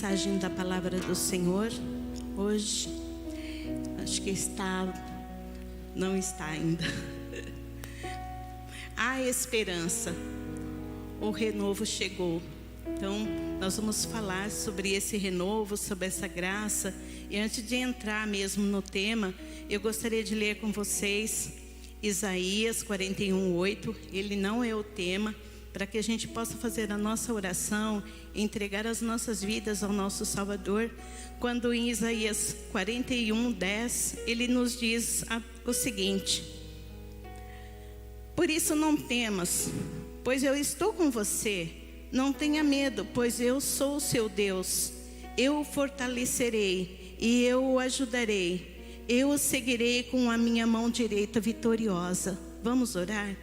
Mensagem da palavra do Senhor hoje, acho que não está ainda. Há esperança, o renovo chegou. Então nós vamos falar sobre esse renovo, sobre essa graça. E antes de entrar mesmo no tema, eu gostaria de ler com vocês Isaías 41:8. Ele não é o tema, para que a gente possa fazer a nossa oração, entregar as nossas vidas ao nosso Salvador. Quando em Isaías 41:10, ele nos diz o seguinte: por isso não temas, pois eu estou com você. Não tenha medo, pois eu sou o seu Deus. Eu o fortalecerei e eu o ajudarei. Eu o seguirei com a minha mão direita vitoriosa. Vamos orar?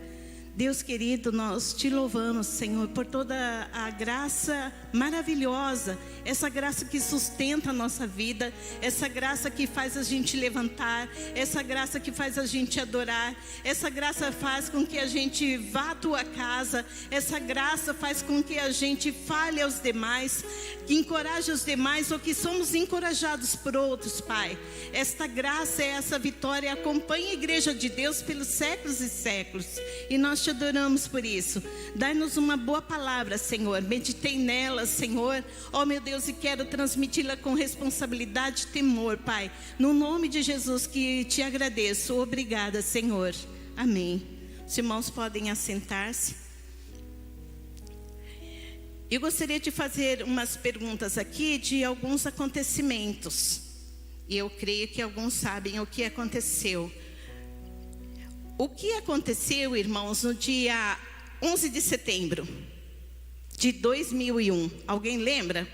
Deus querido, nós te louvamos, Senhor, por toda a graça maravilhosa, essa graça que sustenta a nossa vida, essa graça que faz a gente levantar, essa graça que faz a gente adorar, essa graça faz com que a gente vá à tua casa, essa graça faz com que a gente fale aos demais, que encoraje os demais ou que somos encorajados por outros, Pai. Esta graça, essa vitória acompanha a igreja de Deus pelos séculos e séculos, e nós te adoramos por isso. Dai-nos uma boa palavra, Senhor. Meditei nela, Senhor. Oh, meu Deus, e quero transmiti-la com responsabilidade e temor, Pai. No nome de Jesus que te agradeço. Obrigada, Senhor. Amém. Os irmãos podem assentar-se. Eu gostaria de fazer umas perguntas aqui de alguns acontecimentos. E eu creio que alguns sabem o que aconteceu. O que aconteceu, irmãos, no dia 11 de setembro de 2001? Alguém lembra?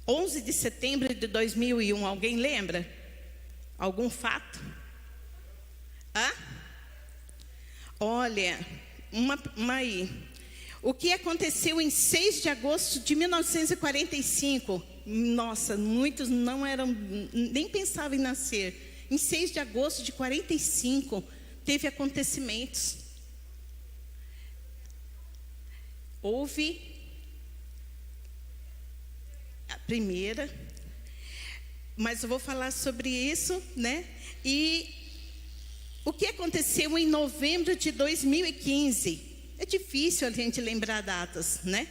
11 de setembro de 2001, alguém lembra? Algum fato? Olha, uma aí. O que aconteceu em 6 de agosto de 1945? Nossa, muitos não eram, nem pensavam em nascer. Em 6 de agosto de 45, teve acontecimentos. Houve a primeira, mas eu vou falar sobre isso, né? E o que aconteceu em novembro de 2015? É difícil a gente lembrar datas, né?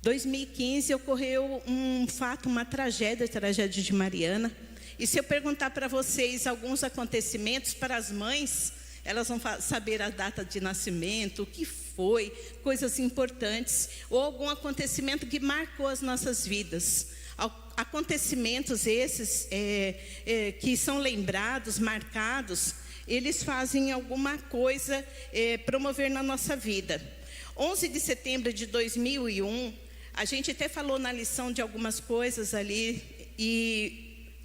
2015 ocorreu um fato, uma tragédia, a tragédia de Mariana. E se eu perguntar para vocês alguns acontecimentos para as mães, elas vão saber a data de nascimento, o que foi, coisas importantes, ou algum acontecimento que marcou as nossas vidas. Acontecimentos esses que são lembrados, marcados, eles fazem alguma coisa promover na nossa vida. 11 de setembro de 2001, a gente até falou na lição de algumas coisas ali, e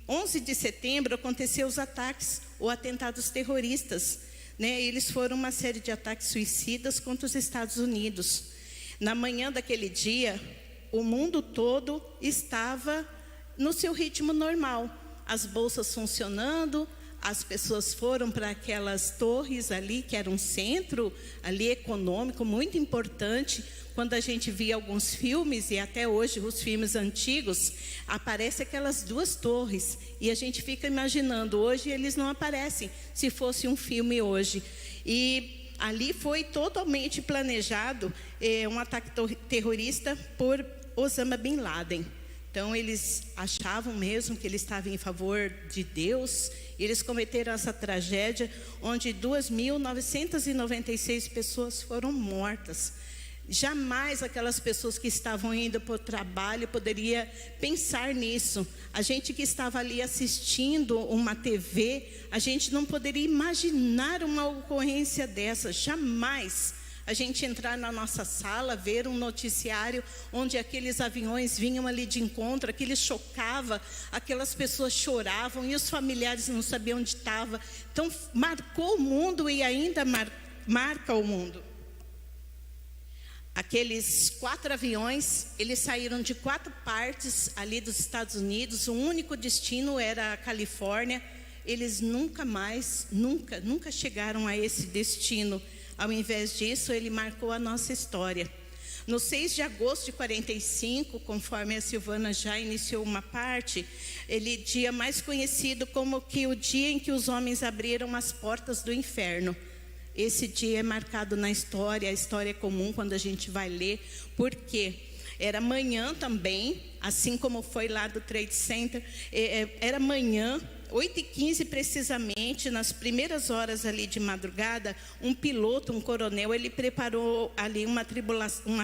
11 de setembro aconteceu os ataques ou atentados terroristas, né? Eles foram uma série de ataques suicidas contra os Estados Unidos. Na manhã daquele dia, o mundo todo estava no seu ritmo normal. As bolsas funcionando, as pessoas foram para aquelas torres ali, que era um centro ali econômico muito importante. Quando a gente via alguns filmes, e até hoje os filmes antigos, aparecem aquelas duas torres. E a gente fica imaginando, hoje eles não aparecem, se fosse um filme hoje. E ali foi totalmente planejado um ataque terrorista por Osama Bin Laden. Então eles achavam mesmo que ele estava em favor de Deus. Eles cometeram essa tragédia, onde 2.996 pessoas foram mortas. Jamais aquelas pessoas que estavam indo para o trabalho poderia pensar nisso. A gente que estava ali assistindo uma TV, a gente não poderia imaginar uma ocorrência dessa. Jamais a gente entrar na nossa sala, ver um noticiário onde aqueles aviões vinham ali de encontro, aquilo chocava, aquelas pessoas choravam e os familiares não sabiam onde estava. Então marcou o mundo e ainda marca o mundo. Aqueles 4 aviões, eles saíram de 4 partes ali dos Estados Unidos. O único destino era a Califórnia. Eles nunca chegaram a esse destino. Ao invés disso, ele marcou a nossa história. No 6 de agosto de 45, conforme a Silvana já iniciou uma parte, ele dia mais conhecido como que o dia em que os homens abriram as portas do inferno. Esse dia é marcado na história, a história é comum quando a gente vai ler, porque era manhã também, assim como foi lá do Trade Center, era manhã, 8h15 precisamente, nas primeiras horas ali de madrugada, um piloto, um coronel, ele preparou ali uma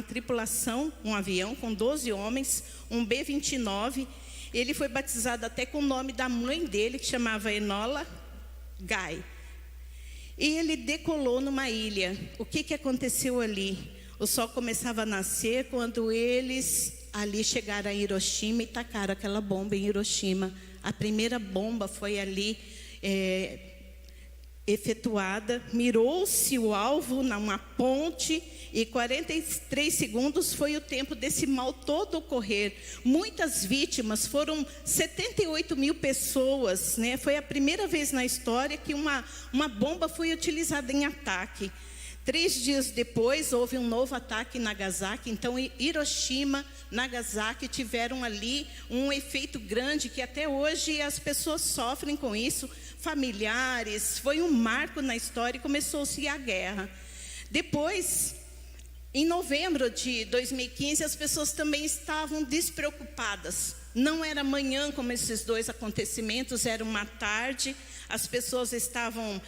tripulação, um avião com 12 homens, um B-29, ele foi batizado até com o nome da mãe dele, que chamava Enola Gay. E ele decolou numa ilha. O que aconteceu ali? O sol começava a nascer quando eles ali chegaram a Hiroshima e tacaram aquela bomba em Hiroshima. A primeira bomba foi ali efetuada, mirou-se o alvo numa ponte e 43 segundos foi o tempo desse mal todo ocorrer. Muitas vítimas, foram 78 mil pessoas, né? Foi a primeira vez na história que uma bomba foi utilizada em ataque. 3 dias depois, houve um novo ataque em Nagasaki. Então, Hiroshima, Nagasaki tiveram ali um efeito grande, que até hoje as pessoas sofrem com isso, familiares. Foi um marco na história e começou-se a guerra. Depois, em novembro de 2015, as pessoas também estavam despreocupadas. Não era manhã como esses dois acontecimentos, era uma tarde. As pessoas estavam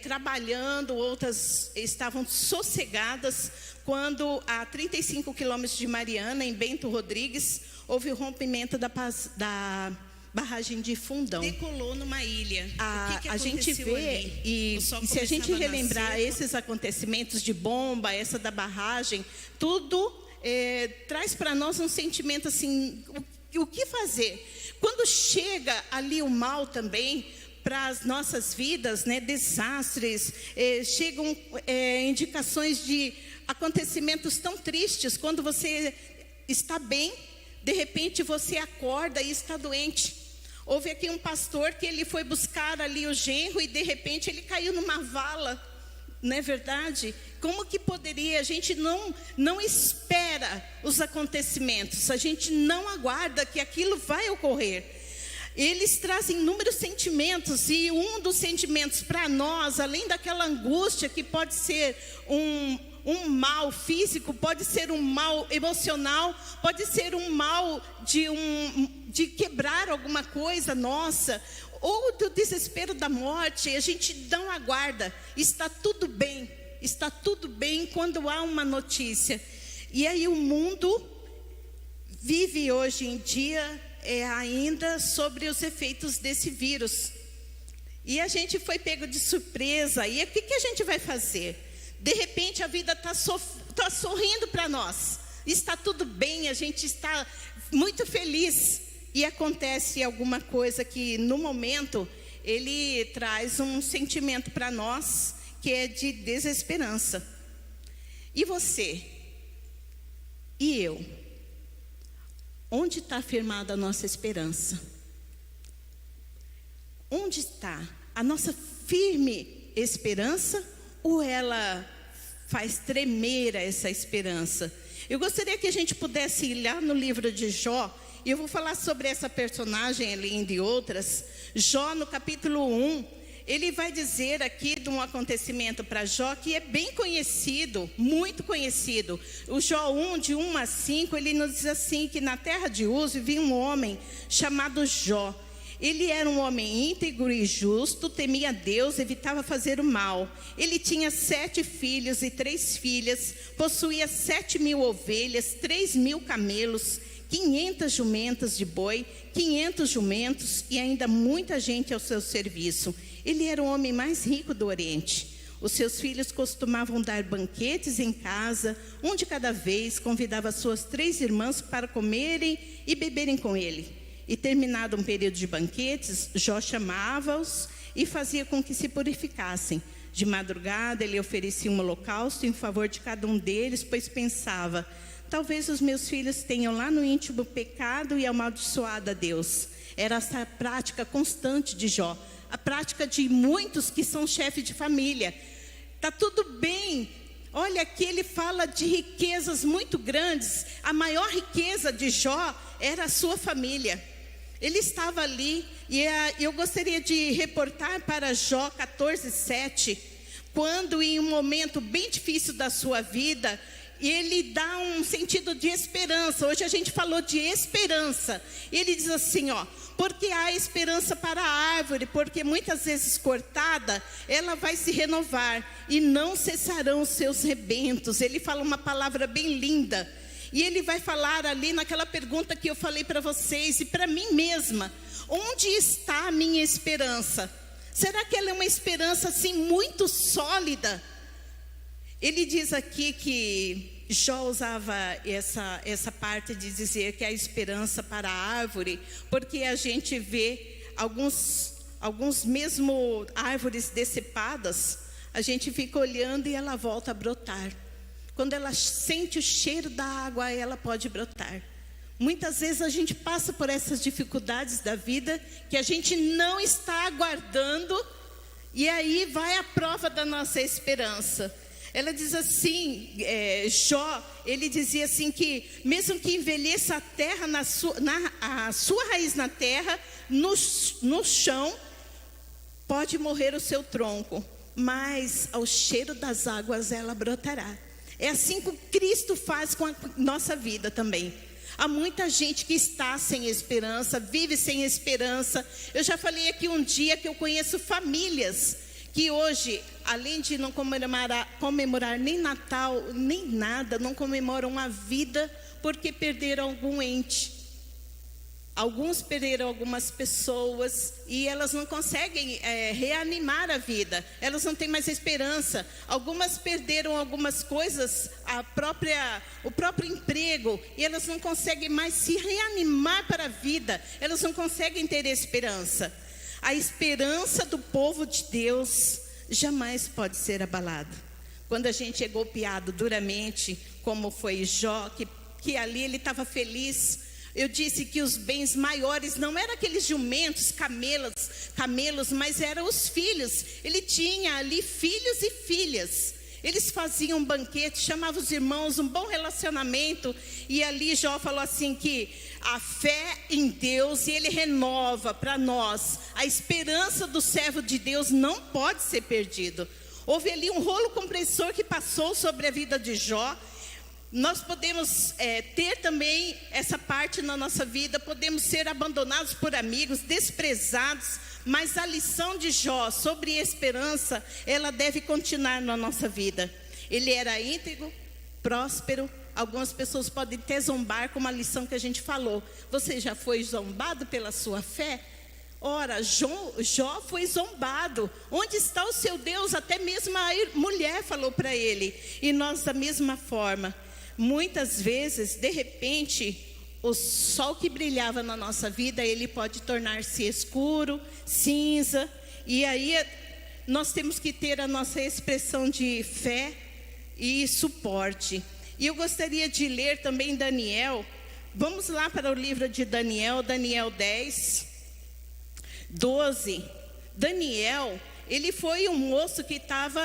trabalhando, outras estavam sossegadas, quando a 35 quilômetros de Mariana, em Bento Rodrigues, houve o rompimento da barragem de Fundão. Decolou numa ilha. A gente vê, e se a gente relembrar esses acontecimentos de bomba, essa da barragem, tudo traz para nós um sentimento assim, o que fazer? Quando chega ali o mal também, para as nossas vidas, né, desastres, chegam indicações de acontecimentos tão tristes. Quando você está bem, de repente você acorda e está doente. Houve aqui um pastor que ele foi buscar ali o genro e de repente ele caiu numa vala, não é verdade? Como que poderia? A gente não espera os acontecimentos, a gente não aguarda que aquilo vai ocorrer. Eles trazem inúmeros sentimentos, e um dos sentimentos para nós, além daquela angústia que pode ser um mal físico, pode ser um mal emocional, pode ser um mal de quebrar alguma coisa nossa, ou do desespero da morte. A gente não aguarda, está tudo bem quando há uma notícia. E aí o mundo vive hoje em dia ainda sobre os efeitos desse vírus. E a gente foi pego de surpresa. E o que a gente vai fazer? De repente a vida está sorrindo para nós. Está tudo bem, a gente está muito feliz. E acontece alguma coisa que no momento ele traz um sentimento para nós que é de desesperança. E você? E eu? Onde está firmada a nossa esperança? Onde está a nossa firme esperança, ou ela faz tremer essa esperança? Eu gostaria que a gente pudesse ir lá no livro de Jó, e eu vou falar sobre essa personagem, além de outras. Jó, no capítulo 1, ele vai dizer aqui de um acontecimento para Jó que é bem conhecido, muito conhecido. O Jó 1, de 1 a 5, ele nos diz assim, que na terra de Uz vivia um homem chamado Jó. Ele era um homem íntegro e justo, temia Deus, evitava fazer o mal. Ele tinha 7 filhos e 3 filhas, possuía 7.000 ovelhas, 3.000 camelos, 500 jumentas de boi, 500 jumentos e ainda muita gente ao seu serviço. Ele era o homem mais rico do Oriente. Os seus filhos costumavam dar banquetes em casa, um de cada vez, convidava suas 3 irmãs para comerem e beberem com ele. E terminado um período de banquetes, Jó chamava-os e fazia com que se purificassem. De madrugada ele oferecia um holocausto em favor de cada um deles, pois pensava: talvez os meus filhos tenham lá no íntimo pecado e amaldiçoado a Deus. Era essa prática constante de Jó, a prática de muitos que são chefes de família. Está tudo bem, Olha, aqui ele fala de riquezas muito grandes. A maior riqueza de Jó era a sua família. Ele estava ali, e eu gostaria de reportar para Jó 14:7, quando em um momento bem difícil da sua vida, ele dá um sentido de esperança. Hoje a gente falou de esperança. Ele diz assim, ó: porque há esperança para a árvore, porque muitas vezes cortada, ela vai se renovar, e não cessarão os seus rebentos. Ele fala uma palavra bem linda. E ele vai falar ali naquela pergunta que eu falei para vocês, e para mim mesma: onde está a minha esperança? Será que ela é uma esperança assim muito sólida? Ele diz aqui que Jó usava essa parte de dizer que a esperança para a árvore, porque a gente vê alguns mesmo árvores decepadas, a gente fica olhando e ela volta a brotar. Quando ela sente o cheiro da água, ela pode brotar. Muitas vezes a gente passa por essas dificuldades da vida que a gente não está aguardando, e aí vai a prova da nossa esperança. Ela diz assim, Jó, ele dizia assim que mesmo que envelheça a terra, a sua raiz na terra, no chão, pode morrer o seu tronco, mas ao cheiro das águas ela brotará. É assim que Cristo faz com a nossa vida também. Há muita gente que está sem esperança, vive sem esperança. Eu já falei aqui um dia que eu conheço famílias que hoje, além de não comemorar nem Natal, nem nada, não comemoram a vida porque perderam algum ente. Alguns perderam algumas pessoas e elas não conseguem reanimar a vida. Elas não têm mais esperança. Algumas perderam algumas coisas, o próprio emprego, e elas não conseguem mais se reanimar para a vida. Elas não conseguem ter esperança. A esperança do povo de Deus jamais pode ser abalada. Quando a gente é golpeado duramente, como foi Jó, que ali ele estava feliz. Eu disse que os bens maiores não eram aqueles jumentos, camelos, mas eram os filhos. Ele tinha ali filhos e filhas. Eles faziam um banquete, chamavam os irmãos, um bom relacionamento. E ali Jó falou assim que a fé em Deus, e ele renova para nós. A esperança do servo de Deus não pode ser perdido. Houve ali um rolo compressor que passou sobre a vida de Jó. Nós podemos ter também essa parte na nossa vida, podemos ser abandonados por amigos, desprezados, mas a lição de Jó sobre esperança, ela deve continuar na nossa vida. Ele era íntegro, próspero. Algumas pessoas podem até zombar com uma lição que a gente falou. Você já foi zombado pela sua fé? Ora, Jó foi zombado. Onde está o seu Deus? Até mesmo a mulher falou para ele. E nós da mesma forma. Muitas vezes, de repente, o sol que brilhava na nossa vida, ele pode tornar-se escuro, cinza. E aí nós temos que ter a nossa expressão de fé e suporte. E eu gostaria de ler também Daniel. Vamos lá para o livro de Daniel, Daniel 10, 12. Daniel, ele foi um moço que estava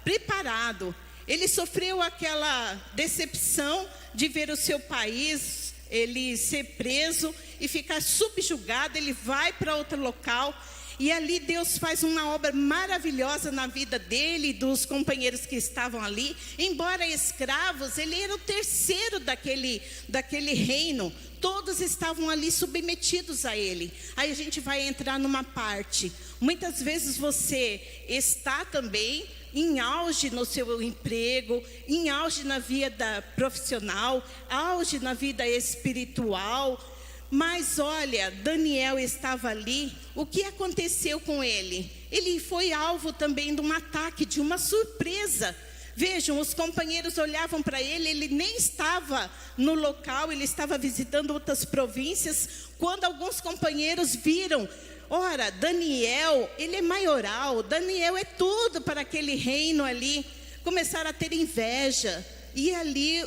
preparado. Ele sofreu aquela decepção de ver o seu país, ele ser preso e ficar subjugado. Ele vai para outro local e ali Deus faz uma obra maravilhosa na vida dele e dos companheiros que estavam ali. Embora escravos, ele era o terceiro daquele reino. Todos estavam ali submetidos a ele. Aí a gente vai entrar numa parte. Muitas vezes você está também em auge no seu emprego, em auge na vida profissional, auge na vida espiritual. Mas olha, Daniel estava ali. O que aconteceu com ele? Ele foi alvo também de um ataque, de uma surpresa. Vejam, os companheiros olhavam para ele, ele nem estava no local, ele estava visitando outras províncias. Quando alguns companheiros viram, ora, Daniel, ele é maioral, Daniel é tudo para aquele reino ali. Começaram a ter inveja. E ali,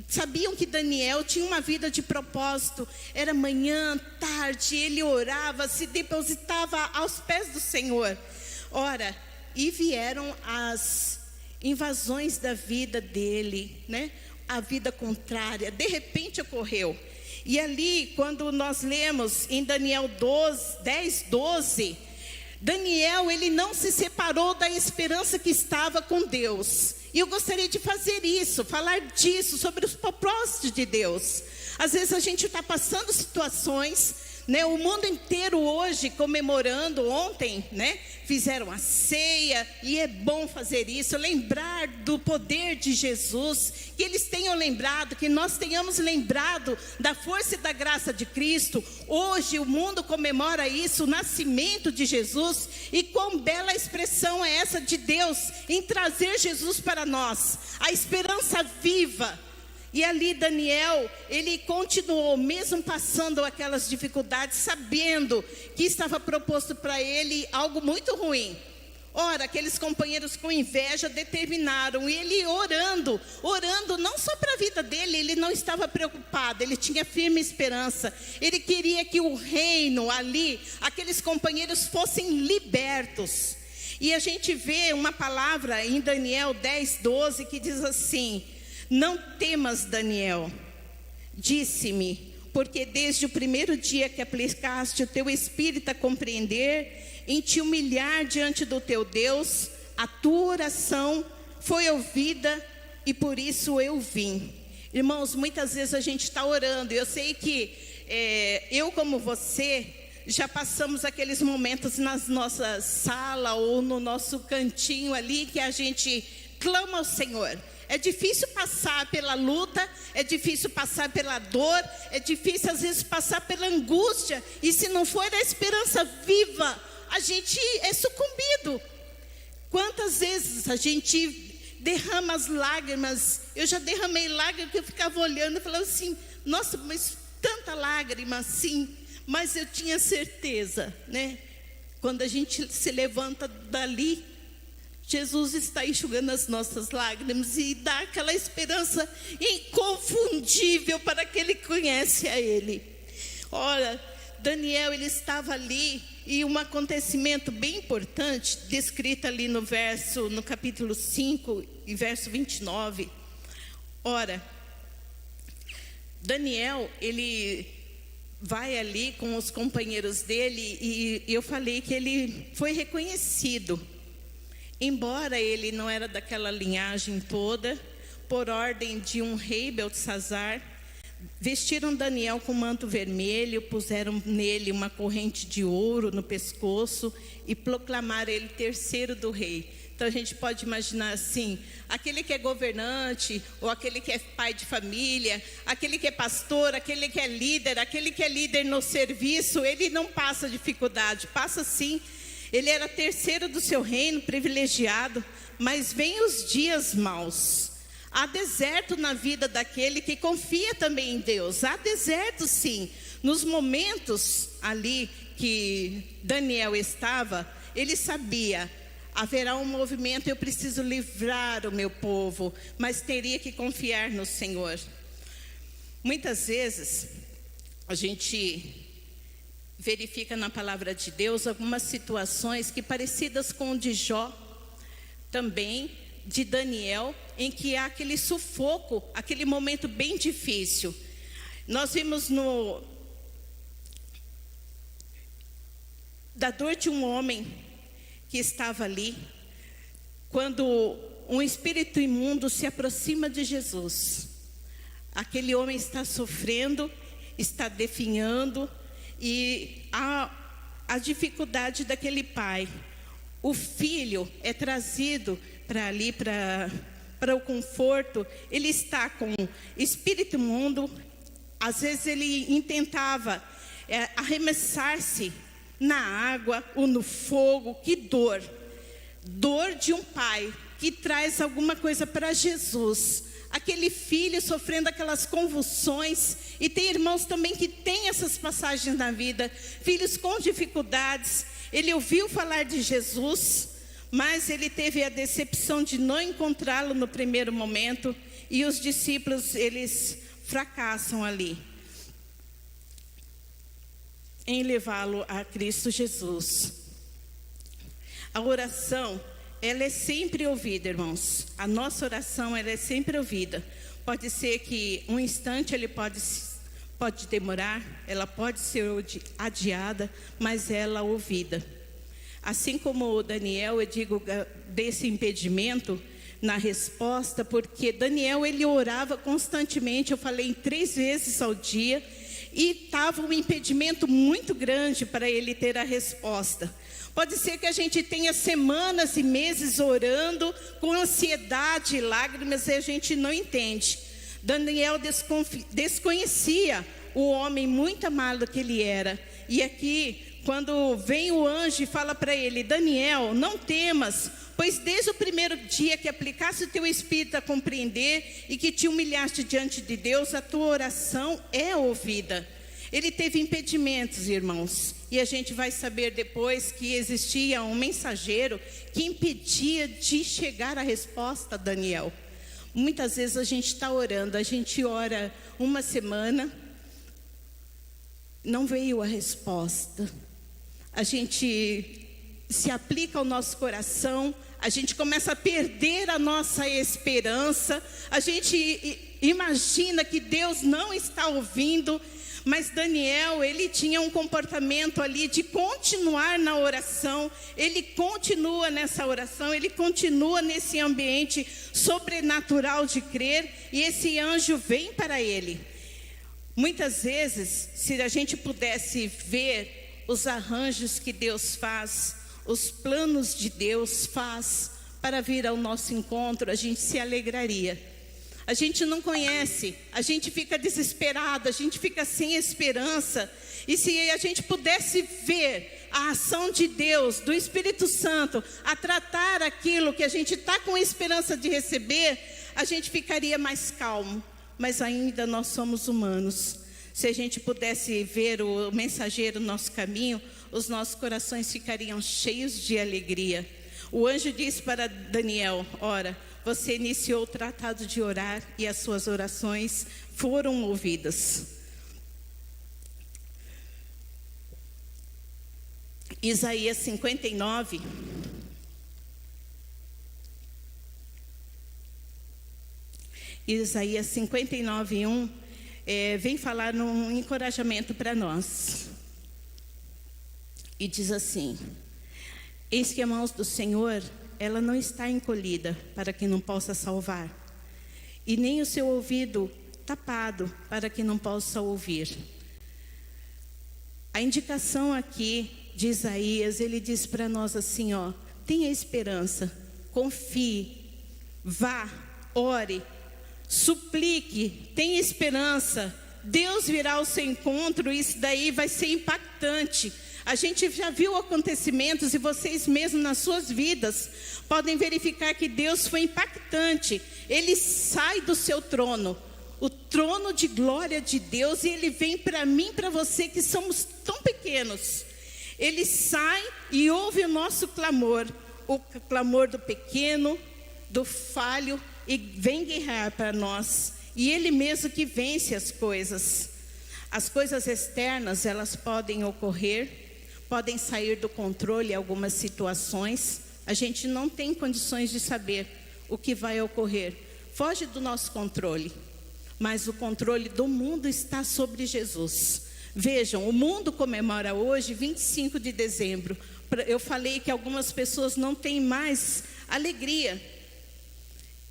sabiam que Daniel tinha uma vida de propósito. Era manhã, tarde, ele orava, se depositava aos pés do Senhor. Ora, e vieram invasões da vida dele, né? A vida contrária, de repente ocorreu. E ali, quando nós lemos em Daniel 10, 12, Daniel, ele não se separou da esperança que estava com Deus. E eu gostaria de fazer isso, falar disso, sobre os propósitos de Deus. Às vezes a gente está passando situações, né? O mundo inteiro hoje comemorando, ontem, né? Fizeram a ceia, e é bom fazer isso, lembrar do poder de Jesus, que eles tenham lembrado, que nós tenhamos lembrado da força e da graça de Cristo. Hoje o mundo comemora isso, o nascimento de Jesus, e quão bela expressão é essa de Deus em trazer Jesus para nós, a esperança viva. E ali Daniel, ele continuou, mesmo passando aquelas dificuldades, sabendo que estava proposto para ele algo muito ruim. Ora, aqueles companheiros com inveja determinaram, e ele orando não só para a vida dele, ele não estava preocupado, ele tinha firme esperança. Ele queria que o reino ali, aqueles companheiros fossem libertos. E a gente vê uma palavra em Daniel 10, 12, que diz assim: não temas, Daniel, disse-me, porque desde o primeiro dia que aplicaste o teu espírito a compreender, em te humilhar diante do teu Deus, a tua oração foi ouvida e por isso eu vim. Irmãos, muitas vezes a gente está orando, eu sei que eu como você, já passamos aqueles momentos na nossa sala ou no nosso cantinho ali, que a gente clama ao Senhor. É difícil passar pela luta, é difícil passar pela dor, é difícil às vezes passar pela angústia, e se não for a esperança viva, a gente é sucumbido. Quantas vezes a gente derrama as lágrimas? Eu já derramei lágrimas que eu ficava olhando e falava assim: nossa, mas tanta lágrima assim. Mas eu tinha certeza, né? Quando a gente se levanta dali, Jesus está enxugando as nossas lágrimas e dá aquela esperança inconfundível para aquele que conhece a Ele. Ora, Daniel, ele estava ali, e um acontecimento bem importante, descrito ali no capítulo 5 e verso 29. Ora, Daniel, ele vai ali com os companheiros dele, e eu falei que ele foi reconhecido. Embora ele não era daquela linhagem toda, por ordem de um rei, Beltesazar, vestiram Daniel com manto vermelho, puseram nele uma corrente de ouro no pescoço e proclamaram ele terceiro do rei. Então a gente pode imaginar assim, aquele que é governante, ou aquele que é pai de família, aquele que é pastor, aquele que é líder no serviço, ele não passa dificuldade, passa sim. Ele era terceiro do seu reino, privilegiado, mas vem os dias maus. Há deserto na vida daquele que confia também em Deus. Há deserto sim. Nos momentos ali que Daniel estava, ele sabia: haverá um movimento, eu preciso livrar o meu povo, mas teria que confiar no Senhor. Muitas vezes a gente verifica na palavra de Deus algumas situações que parecidas com o de Jó, também de Daniel, em que há aquele sufoco, aquele momento bem difícil. Nós vimos da dor de um homem que estava ali, quando um espírito imundo se aproxima de Jesus. Aquele homem está sofrendo, está definhando, e a dificuldade daquele pai. O filho é trazido para ali, para o conforto. Ele está com espírito imundo. Às vezes ele intentava arremessar-se na água ou no fogo. Que dor! Dor de um pai que traz alguma coisa para Jesus. Aquele filho sofrendo aquelas convulsões. E tem irmãos também que têm essas passagens na vida, filhos com dificuldades. Ele ouviu falar de Jesus, mas ele teve a decepção de não encontrá-lo no primeiro momento, e os discípulos, eles fracassam ali em levá-lo a Cristo Jesus. A oração ela é sempre ouvida, irmãos. A nossa oração, ela é sempre ouvida. Pode ser que um instante ele pode demorar, ela pode ser adiada, mas ela é ouvida. Assim como o Daniel, eu digo desse impedimento na resposta, porque Daniel, ele orava constantemente, eu falei 3 vezes ao dia, e estava um impedimento muito grande para ele ter a resposta. Pode ser que a gente tenha semanas e meses orando com ansiedade e lágrimas e a gente não entende. Daniel desconhecia o homem muito amado que ele era. E aqui, quando vem o anjo e fala para ele: Daniel, não temas, pois desde o primeiro dia que aplicaste o teu espírito a compreender e que te humilhaste diante de Deus, a tua oração é ouvida. Ele teve impedimentos, irmãos, e a gente vai saber depois que existia um mensageiro que impedia de chegar a resposta a Daniel. Muitas vezes a gente está orando, a gente ora uma semana, não veio a resposta. A gente se aplica ao nosso coração, a gente começa a perder a nossa esperança, a gente imagina que Deus não está ouvindo. Mas Daniel, ele tinha um comportamento ali de continuar na oração, ele continua nessa oração, ele continua nesse ambiente sobrenatural de crer, e esse anjo vem para ele. Muitas vezes, se a gente pudesse ver os arranjos que Deus faz, os planos de Deus faz para vir ao nosso encontro, a gente se alegraria. A gente não conhece, a gente fica desesperado, a gente fica sem esperança. E se a gente pudesse ver a ação de Deus, do Espírito Santo, a tratar aquilo que a gente está com esperança de receber, a gente ficaria mais calmo. Mas ainda nós somos humanos. Se a gente pudesse ver o mensageiro no nosso caminho, os nossos corações ficariam cheios de alegria. O anjo disse para Daniel: ora, você iniciou o tratado de orar e as suas orações foram ouvidas. Isaías 59. Isaías 59, 1, vem falar num encorajamento para nós. E diz assim: eis que a mão do Senhor, ela não está encolhida para que não possa salvar, e nem o seu ouvido tapado para que não possa ouvir. A indicação aqui de Isaías, ele diz para nós assim, ó: tenha esperança, confie, vá, ore, suplique, tenha esperança, Deus virá ao seu encontro, e isso daí vai ser impactante. A gente já viu acontecimentos, e vocês mesmos nas suas vidas podem verificar que Deus foi impactante. Ele sai do seu trono, o trono de glória de Deus, e Ele vem para mim, para você que somos tão pequenos. Ele sai e ouve o nosso clamor, o clamor do pequeno, do falho, e vem guerrear para nós. E Ele mesmo que vence as coisas. As coisas externas, elas podem ocorrer, podem sair do controle algumas situações. A gente não tem condições de saber o que vai ocorrer. Foge do nosso controle. Mas o controle do mundo está sobre Jesus. Vejam, o mundo comemora hoje, 25 de dezembro. Eu falei que algumas pessoas não têm mais alegria,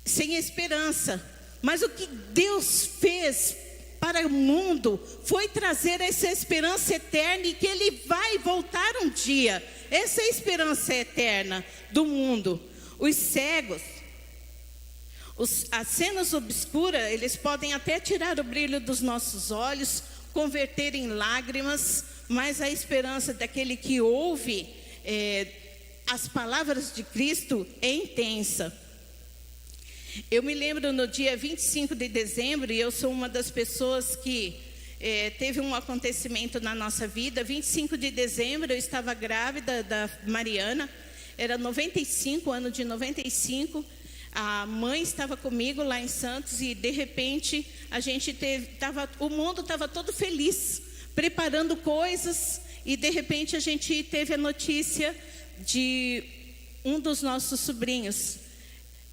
sem esperança. Mas o que Deus fez para o mundo foi trazer essa esperança eterna, e que Ele vai voltar um dia. Essa é a esperança eterna do mundo. Os cegos, as cenas obscuras, eles podem até tirar o brilho dos nossos olhos, converter em lágrimas, mas a esperança daquele que ouve as palavras de Cristo é intensa. Eu me lembro no dia 25 de dezembro, e eu sou uma das pessoas que teve um acontecimento na nossa vida. 25 de dezembro, eu estava grávida da Mariana, era 95, ano de 95. A mãe estava comigo lá em Santos, e de repente a gente o mundo estava todo feliz, preparando coisas, e de repente a gente teve a notícia de um dos nossos sobrinhos,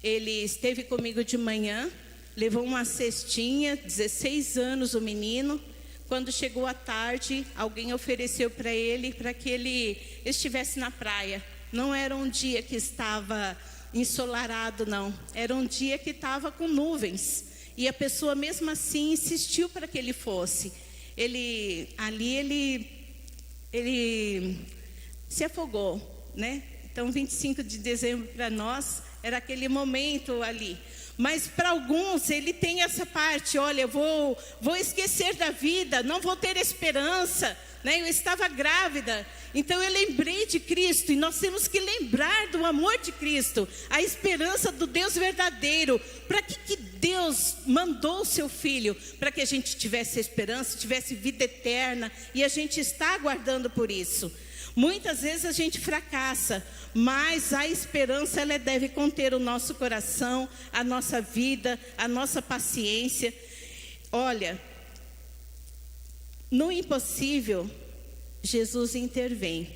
ele esteve comigo de manhã, levou uma cestinha, 16 anos o menino. Quando chegou à tarde, alguém ofereceu para ele para que ele estivesse na praia. Não era um dia que estava ensolarado, não. Era um dia que estava com nuvens. E a pessoa mesmo assim insistiu para que ele fosse. Ele se afogou, né? Então, 25 de dezembro para nós era aquele momento ali. Mas para alguns ele tem essa parte, olha, eu vou esquecer da vida, não vou ter esperança, né? Eu estava grávida, então eu lembrei de Cristo, e nós temos que lembrar do amor de Cristo, a esperança do Deus verdadeiro. Para que Deus mandou o seu Filho? Para que a gente tivesse esperança, tivesse vida eterna, e a gente está aguardando por isso. Muitas vezes a gente fracassa, mas a esperança ela deve conter o nosso coração, a nossa vida, a nossa paciência. Olha, no impossível, Jesus intervém.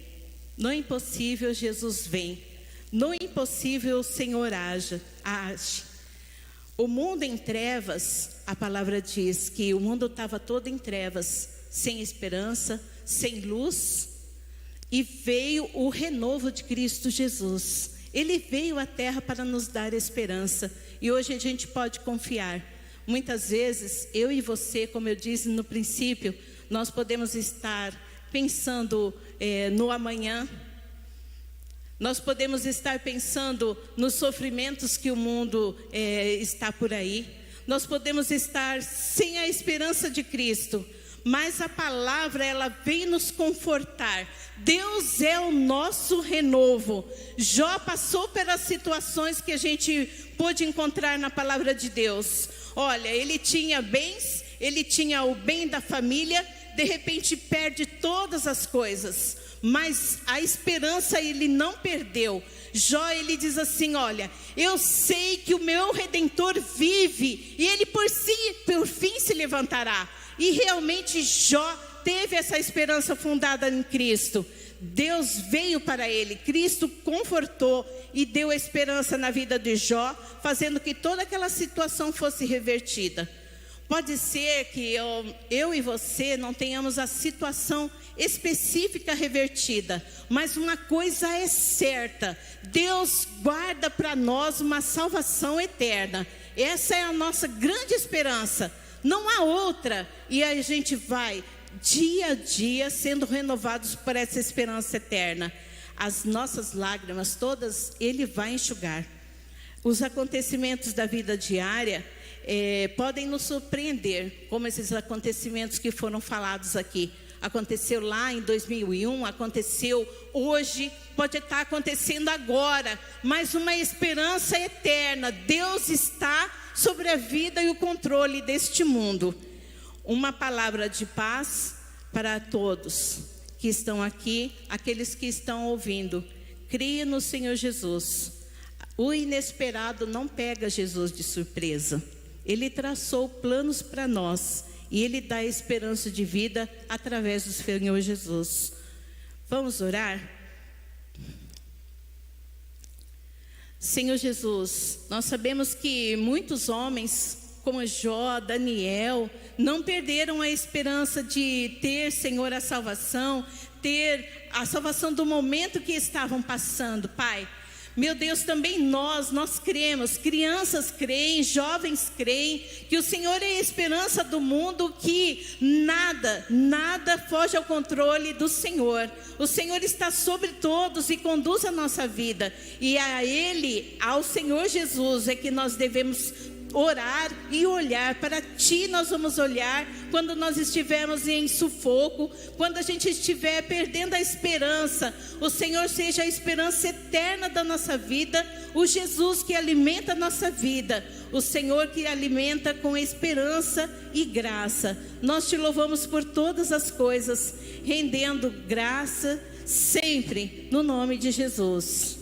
No impossível, Jesus vem. No impossível, o Senhor age. O mundo em trevas, a palavra diz que o mundo estava todo em trevas, sem esperança, sem luz. E veio o renovo de Cristo Jesus. Ele veio à terra para nos dar esperança. E hoje a gente pode confiar. Muitas vezes, eu e você, como eu disse no princípio, nós podemos estar pensando no amanhã. Nós podemos estar pensando nos sofrimentos que o mundo está por aí. Nós podemos estar sem a esperança de Cristo. Mas a palavra, ela vem nos confortar. Deus é o nosso renovo. Jó passou pelas situações que a gente pôde encontrar na palavra de Deus. Olha, ele tinha bens, ele tinha o bem da família, de repente perde todas as coisas. Mas a esperança ele não perdeu. Jó, ele diz assim, olha, eu sei que o meu Redentor vive, e ele por fim se levantará. E realmente Jó teve essa esperança fundada em Cristo. Deus veio para ele, Cristo confortou e deu esperança na vida de Jó, fazendo que toda aquela situação fosse revertida. Pode ser que eu e você não tenhamos a situação específica revertida, mas uma coisa é certa: Deus guarda para nós uma salvação eterna. Essa é a nossa grande esperança. Não há outra, e a gente vai dia a dia sendo renovados por essa esperança eterna. As nossas lágrimas todas Ele vai enxugar. Os acontecimentos da vida diária podem nos surpreender, como esses acontecimentos que foram falados aqui. Aconteceu lá em 2001, aconteceu hoje, pode estar acontecendo agora, mas uma esperança eterna. Deus está sobre a vida e o controle deste mundo. Uma palavra de paz para todos que estão aqui, aqueles que estão ouvindo. Crie no Senhor Jesus. O inesperado não pega Jesus de surpresa. Ele traçou planos para nós e Ele dá esperança de vida através do Senhor Jesus. Vamos orar? Senhor Jesus, nós sabemos que muitos homens, como Jó, Daniel, não perderam a esperança de ter, Senhor, a salvação, ter a salvação do momento que estavam passando, Pai. Meu Deus, também nós cremos, crianças creem, jovens creem, que o Senhor é a esperança do mundo, que nada foge ao controle do Senhor. O Senhor está sobre todos e conduz a nossa vida. E a Ele, ao Senhor Jesus, é que nós devemos orar e olhar. Para Ti nós vamos olhar quando nós estivermos em sufoco, quando a gente estiver perdendo a esperança. O Senhor seja a esperança eterna da nossa vida, o Jesus que alimenta a nossa vida, o Senhor que alimenta com esperança e graça. Nós Te louvamos por todas as coisas, rendendo graça sempre no nome de Jesus.